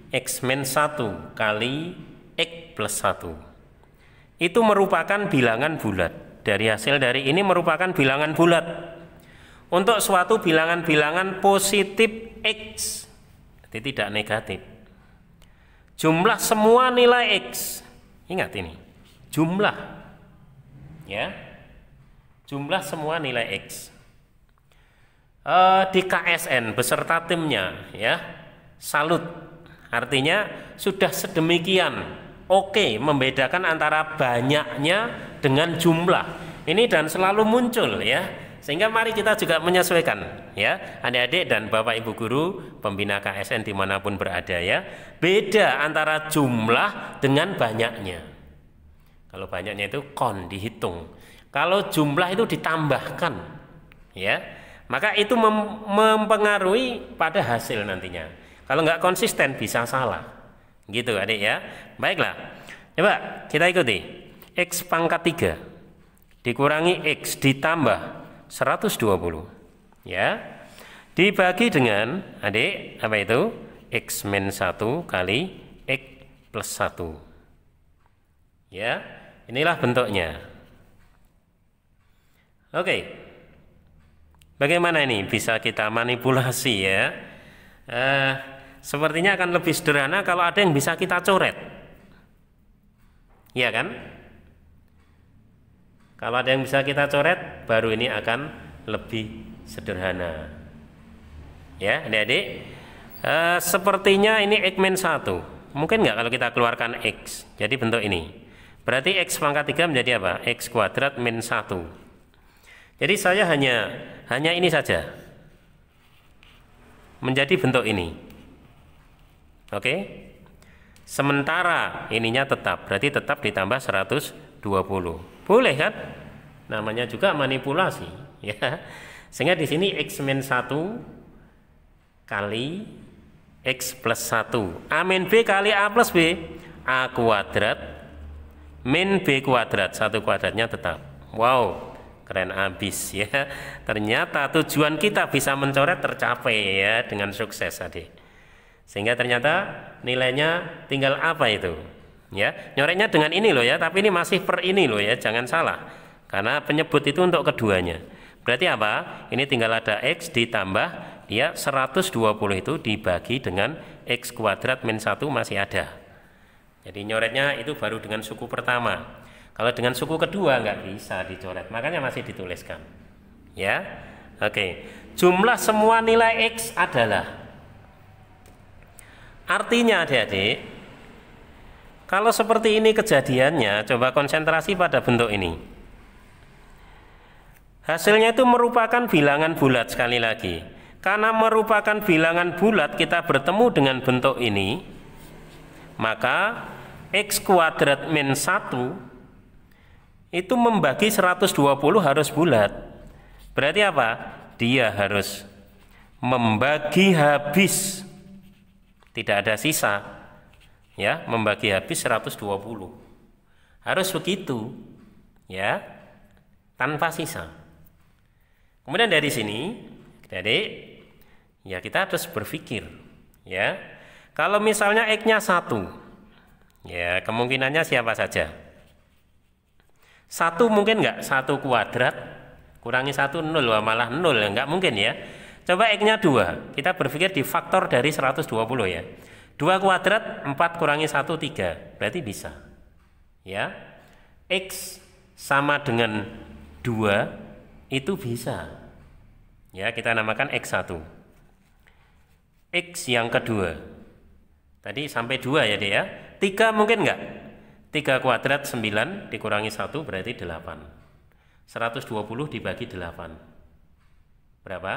X min 1 kali X plus 1. Itu merupakan bilangan bulat. Dari hasil dari ini merupakan bilangan bulat. Untuk suatu bilangan-bilangan positif X. Jadi tidak negatif. Jumlah semua nilai X. Ingat ini. Jumlah. Ya. Jumlah semua nilai X. Di KSN beserta timnya ya. Salut. Artinya sudah sedemikian oke membedakan antara banyaknya dengan jumlah. Ini dan selalu muncul ya. Sehingga mari kita juga menyesuaikan ya, adik-adik dan bapak ibu guru pembina KSN dimanapun berada ya. Beda antara jumlah dengan banyaknya. Kalau banyaknya itu kon dihitung. Kalau jumlah itu ditambahkan ya, maka itu mempengaruhi pada hasil nantinya. Kalau nggak konsisten bisa salah. Gitu adik ya. Baiklah. Coba kita ikuti. X pangkat 3 dikurangi X ditambah 120 ya, dibagi dengan adik apa itu X min 1 kali X plus 1 ya. Inilah bentuknya. Oke, bagaimana ini bisa kita manipulasi ya? Sepertinya akan lebih sederhana kalau ada yang bisa kita coret, ya kan? Kalau ada yang bisa kita coret, baru ini akan lebih sederhana. Ya, adik-adik. Sepertinya ini X min 1. Mungkin nggak kalau kita keluarkan X. Jadi bentuk ini. Berarti X pangkat 3 menjadi apa? X kuadrat min 1. Jadi saya hanya ini saja. Menjadi bentuk ini. Oke. Sementara ininya tetap. Berarti tetap ditambah 120. Boleh kan? Namanya juga manipulasi ya. Sehingga di sini X min 1 kali X plus 1. A min B kali A plus B. A kuadrat min B kuadrat. 1 kuadratnya tetap. Wow, keren abis ya. Ternyata tujuan kita bisa mencoret tercapai ya dengan sukses adik. Sehingga ternyata nilainya tinggal apa itu? Ya, nyoretnya dengan ini loh ya, tapi ini masih per ini loh ya, jangan salah. Karena penyebut itu untuk keduanya. Berarti apa? Ini tinggal ada X ditambah dia 120 itu dibagi dengan X kuadrat min 1 masih ada. Jadi nyoretnya itu baru dengan suku pertama. Kalau dengan suku kedua nggak bisa dicoret, makanya masih dituliskan. Ya, oke. Jumlah semua nilai X adalah, artinya adik-adik, kalau seperti ini kejadiannya, coba konsentrasi pada bentuk ini. Hasilnya itu merupakan bilangan bulat sekali lagi. Karena merupakan bilangan bulat, kita bertemu dengan bentuk ini, maka X kuadrat min 1 itu membagi 120 harus bulat. Berarti apa? Dia harus membagi habis, tidak ada sisa, ya, membagi habis 120. Harus begitu, ya, tanpa sisa. Kemudian dari sini, jadi ya kita harus berpikir, ya, kalau misalnya X-nya 1, ya kemungkinannya siapa saja? 1 mungkin nggak? 1 kuadrat kurangi 1 0, malah 0, nggak mungkin ya. Coba X-nya 2, kita berpikir di faktor dari 120 ya. 2 kuadrat 4 kurangi 1 3, berarti bisa, ya. X sama dengan 2 itu bisa, ya, kita namakan X1. X yang kedua tadi sampai 2 ya dek ya. 3 mungkin enggak? 3 kuadrat 9 dikurangi 1 berarti 8. 120 dibagi 8 berapa?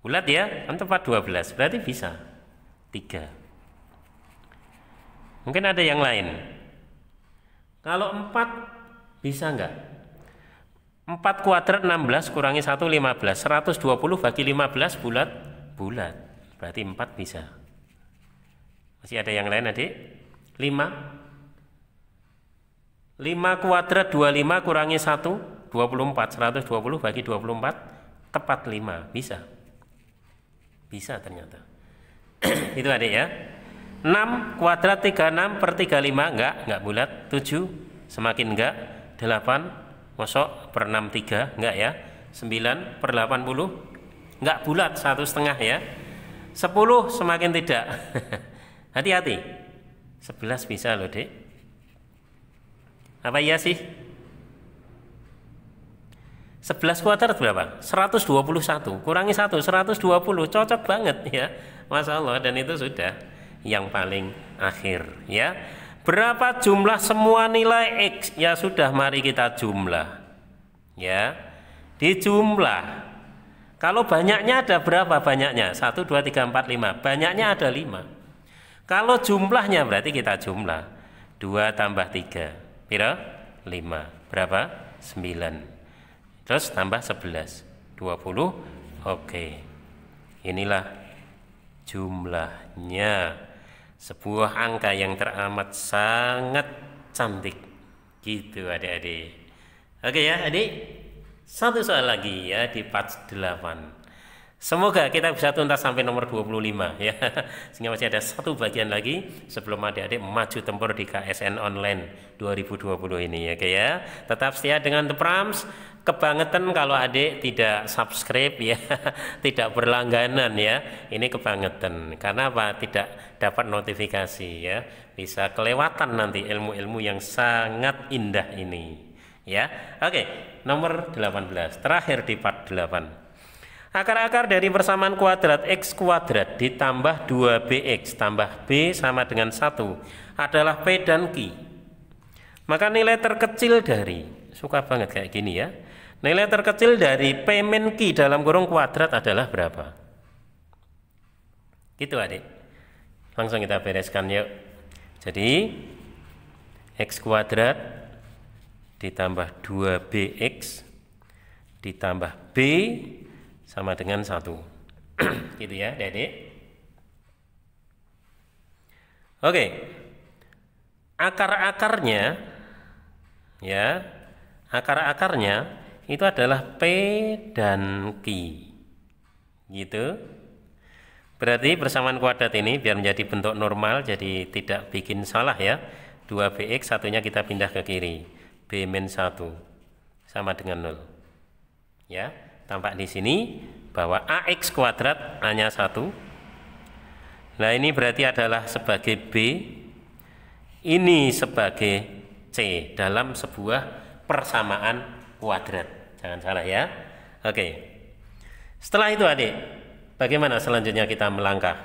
Bulat ya, kan tepat 12, berarti bisa 3. Mungkin ada yang lain. Kalau 4 bisa enggak? 4 kuadrat 16 kurangi 1 15, 120 bagi 15 bulat, bulat, berarti 4 bisa. Masih ada yang lain adik? 5 kuadrat 25 kurangi 1 24, 120 bagi 24 tepat 5, bisa. Bisa ternyata. Itu adik ya. 6 kuadrat 36 per 35 enggak bulat. 7 semakin enggak. 8 mosok per 63 enggak ya. 9 per 80 enggak bulat, 1,5 ya. 10 semakin tidak. Hati-hati. 11 bisa loh dek. Apa iya sih? 11 kuadrat berapa? 121 kurangi 1 120, cocok banget ya, Masya Allah. Dan itu sudah yang paling akhir ya. Berapa jumlah semua nilai X? Ya sudah, mari kita jumlah ya. Dijumlah. Kalau banyaknya ada berapa banyaknya? 1, 2, 3, 4, 5. Banyaknya ada 5. Kalau jumlahnya berarti kita jumlah 2 tambah 3 pira? 5. Berapa? 9. Terus tambah 11 20. Oke, inilah jumlahnya. Sebuah angka yang teramat sangat cantik gitu adik-adik. Oke ya adik, satu soal lagi ya di part 8. Semoga kita bisa tuntas sampai nomor 25 ya. Sehingga masih ada satu bagian lagi sebelum adik-adik maju tempur di KSN Online 2020 ini ya, ya. Tetap setia dengan The Prams. Kebangetan kalau adik tidak subscribe ya, tidak berlangganan ya. Ini kebangetan. Karena apa? Tidak dapat notifikasi ya. Bisa kelewatan nanti ilmu-ilmu yang sangat indah ini ya. Oke, nomor 18. Terakhir di part 8. Akar-akar dari persamaan kuadrat X kuadrat ditambah 2BX tambah B sama dengan 1 adalah P dan Q. Maka nilai terkecil dari, suka banget kayak gini ya, nilai terkecil dari P min Q dalam kurung kuadrat adalah berapa? Gitu adik. Langsung kita bereskan yuk. Jadi X kuadrat ditambah 2BX ditambah B sama dengan 1. Gitu ya adik. Oke, akar-akarnya ya, akar-akarnya itu adalah P dan Q gitu. Berarti persamaan kuadrat ini biar menjadi bentuk normal, jadi tidak bikin salah ya, 2BX satunya kita pindah ke kiri, B min 1 sama dengan 0 ya. Tampak di sini bahwa AX kuadrat hanya 1. Nah ini berarti adalah sebagai B, ini sebagai C dalam sebuah persamaan kuadrat. Jangan salah ya. Oke. Setelah itu adik, bagaimana selanjutnya kita melangkah?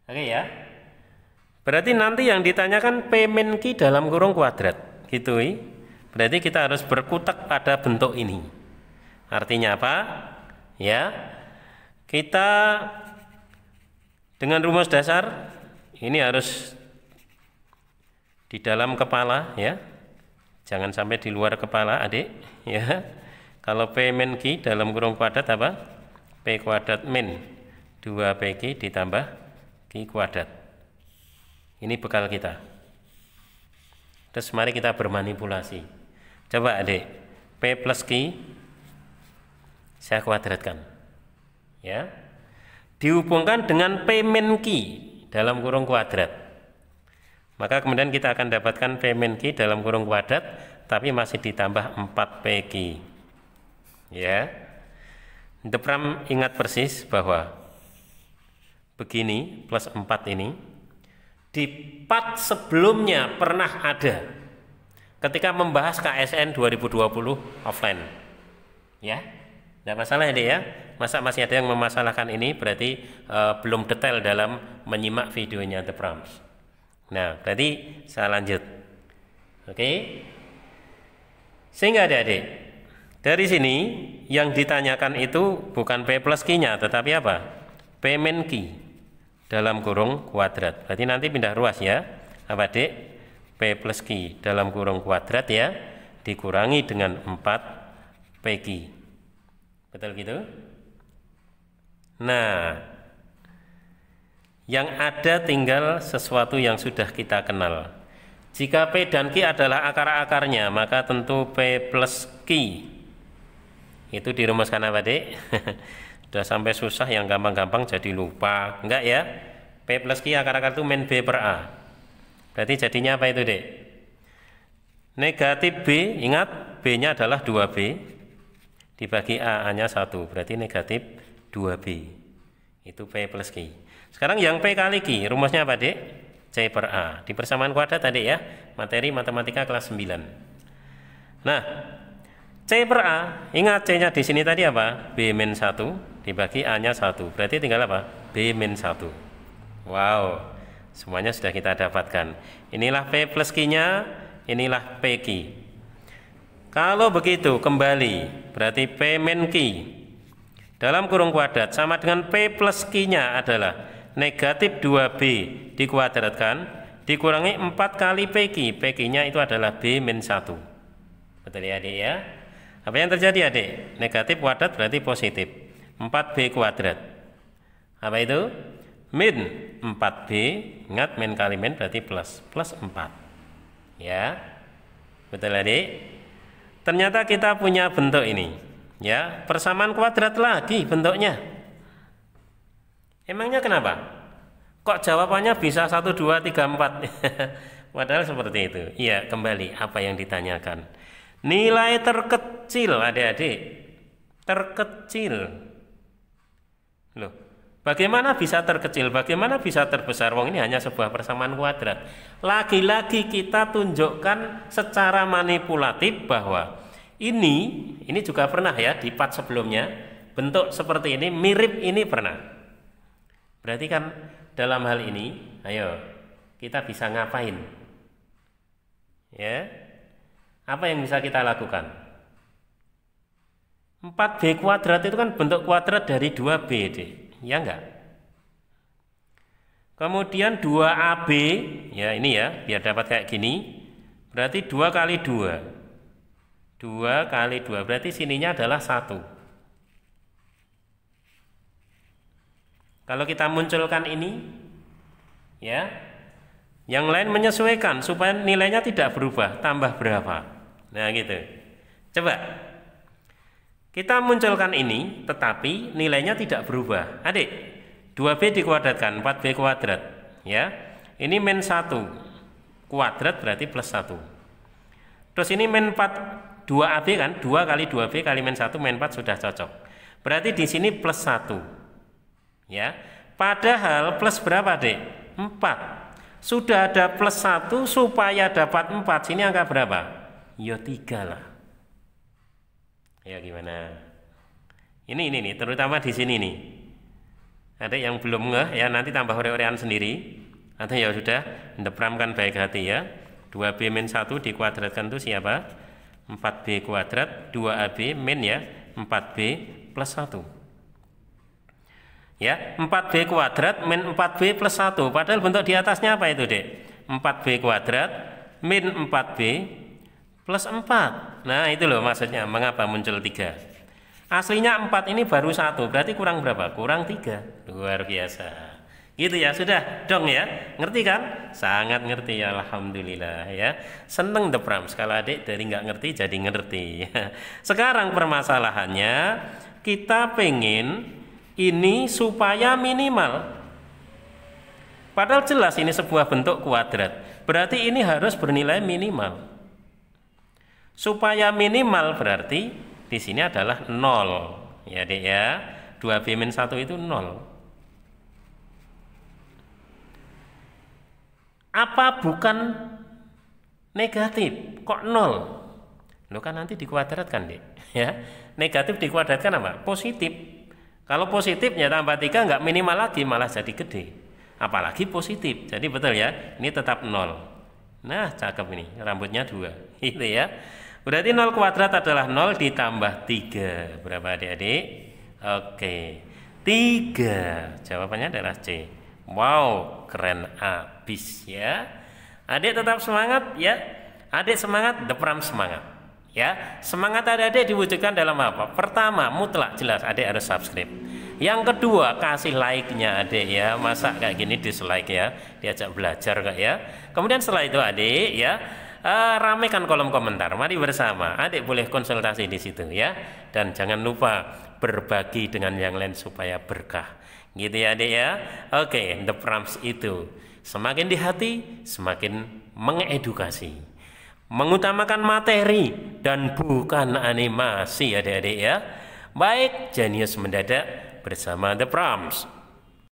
Oke ya. Berarti nanti yang ditanyakan P min Q dalam kurung kuadrat. Gitu. Berarti kita harus berkutat pada bentuk ini. Artinya apa? Ya. Kita dengan rumus dasar ini harus di dalam kepala ya. Jangan sampai di luar kepala adik ya. Kalau P min Q dalam kurung kuadrat apa? P kuadrat min 2PQ ditambah Q kuadrat. Ini bekal kita. Terus mari kita bermanipulasi. Coba adik, P plus Q saya kuadratkan ya. Dihubungkan dengan P min Q dalam kurung kuadrat. Maka kemudian kita akan dapatkan P min Q dalam kurung kuadrat tapi masih ditambah 4PQ. Ya. Depram ingat persis bahwa begini plus 4 ini di part sebelumnya pernah ada ketika membahas KSN 2020 offline. Ya. Tidak masalah ya, ya. Masa masih ada yang memasalahkan ini berarti belum detail dalam menyimak videonya The Prams. Nah, berarti saya lanjut. Oke. Sehingga adik-adik, dari sini yang ditanyakan itu bukan P plus Q-nya, tetapi apa? P min Q dalam kurung kuadrat. Berarti nanti pindah ruas ya. Apa adik? P plus Q dalam kurung kuadrat ya, dikurangi dengan 4PQ. Betul gitu? Nah, yang ada tinggal sesuatu yang sudah kita kenal. Jika P dan Q adalah akar-akarnya, maka tentu P plus Q itu dirumuskan apa, Dek? Sudah sampai susah, yang gampang-gampang jadi lupa. Enggak ya? P plus Q akar-akar itu min B per A. Berarti jadinya apa itu, Dek? Negatif B, ingat B-nya adalah 2B dibagi A hanya 1, berarti negatif 2B. Itu P plus Q. Sekarang yang P kali Q, rumusnya apa, Dek? C per A. Di persamaan kuadrat tadi ya, materi matematika kelas 9. Nah, C per A, ingat C-nya di sini tadi apa? B min 1 dibagi A-nya 1. Berarti tinggal apa? B min 1. Wow, semuanya sudah kita dapatkan. Inilah P plus Q-nya, inilah PQ. Kalau begitu kembali, berarti P min Q dalam kurung kuadrat sama dengan P plus Q-nya adalah negatif 2B dikuadratkan dikurangi 4 kali PQ. PQ-nya itu adalah B min 1. Betul ya, adik ya? Apa yang terjadi, adik? Negatif kuadrat berarti positif. 4B kuadrat. Apa itu? Min 4B. Ingat, min kali min berarti plus. Plus 4. Ya. Betul, adik? Ternyata kita punya bentuk ini. Ya, persamaan kuadrat lagi bentuknya. Emangnya kenapa? Kok jawabannya bisa 1, 2, 3, 4? Padahal seperti itu. Iya, kembali apa yang ditanyakan. Nilai terkecil, adik-adik. Terkecil. Loh, bagaimana bisa terkecil? Bagaimana bisa terbesar? Wong ini hanya sebuah persamaan kuadrat. Lagi-lagi kita tunjukkan secara manipulatif bahwa ini juga pernah ya di part sebelumnya. Bentuk seperti ini, mirip ini pernah. Berarti kan dalam hal ini, ayo kita bisa ngapain? Ya, apa yang bisa kita lakukan? 4B kuadrat itu kan bentuk kuadrat dari 2B, ya enggak? Kemudian 2AB, ya ini ya, biar dapat kayak gini, berarti 2 kali 2. 2 kali 2, berarti sininya adalah 1. Kalau kita munculkan ini, ya, yang lain menyesuaikan supaya nilainya tidak berubah, tambah berapa. Nah gitu. Coba kita munculkan ini, tetapi nilainya tidak berubah. Adik, 2B dikuadratkan, 4B kuadrat. Ya, ini min 1 kuadrat berarti plus 1. Terus ini min 4, 2AB kan, 2 kali 2B kali min 1 min 4 sudah cocok. Berarti di sini plus 1. Ya. Padahal plus berapa, Dek? 4. Sudah ada plus 1 supaya dapat 4. Sini angka berapa? Ya 3 lah. Ya gimana? Ini nih, terutama di sini nih. Ada yang belum ngeh ya, nanti tambah ore-orean sendiri. Atau ya sudah, ndepramkan baik hati ya. 2B min 1 dikuadratkan itu siapa? 4B kuadrat, 2AB min ya, 4B plus 1. Ya, 4B kuadrat min 4B plus 1. Padahal bentuk di atasnya apa itu, Dek? 4B kuadrat min 4B plus 4. Nah, itu loh maksudnya mengapa muncul 3. Aslinya 4 ini baru 1, berarti kurang berapa? Kurang 3. Luar biasa. Gitu ya, sudah dong ya. Ngerti kan? Sangat ngerti ya, alhamdulillah ya. Seneng The Prams kalau adik dari nggak ngerti jadi ngerti. Sekarang permasalahannya kita pengen ini supaya minimal. Padahal jelas ini sebuah bentuk kuadrat. Berarti ini harus bernilai minimal. Supaya minimal berarti di sini adalah 0. Ya, Dek ya. 2B min 1 itu 0. Apa bukan negatif? Kok 0? Lo kan nanti dikuadratkan, Dek. Ya. Negatif dikuadratkan apa? Positif. Kalau positifnya tambah 3 nggak minimal lagi, malah jadi gede. Apalagi positif. Jadi betul ya, ini tetap 0. Nah, cakep ini, rambutnya 2. Gitu ya. Berarti 0 kuadrat adalah 0 ditambah 3. Berapa adik-adik? Oke. 3. Jawabannya adalah C. Wow, keren abis ya. Adik tetap semangat ya. Adik semangat, The Prams semangat. Ya, semangat adik-adik diwujudkan dalam apa? Pertama, mutlak jelas adik harus subscribe. Yang kedua, kasih like-nya adik ya. Masa kayak gini dislike ya, diajak belajar kak ya. Kemudian setelah itu adik ya, ramekan kolom komentar. Mari bersama, adik boleh konsultasi di situ ya. Dan jangan lupa berbagi dengan yang lain supaya berkah. Gitu ya adik ya. Oke, The Prams itu semakin di hati, semakin mengedukasi. Mengutamakan materi dan bukan animasi adik-adik ya. Baik, Jenius Mendadak bersama The Prams.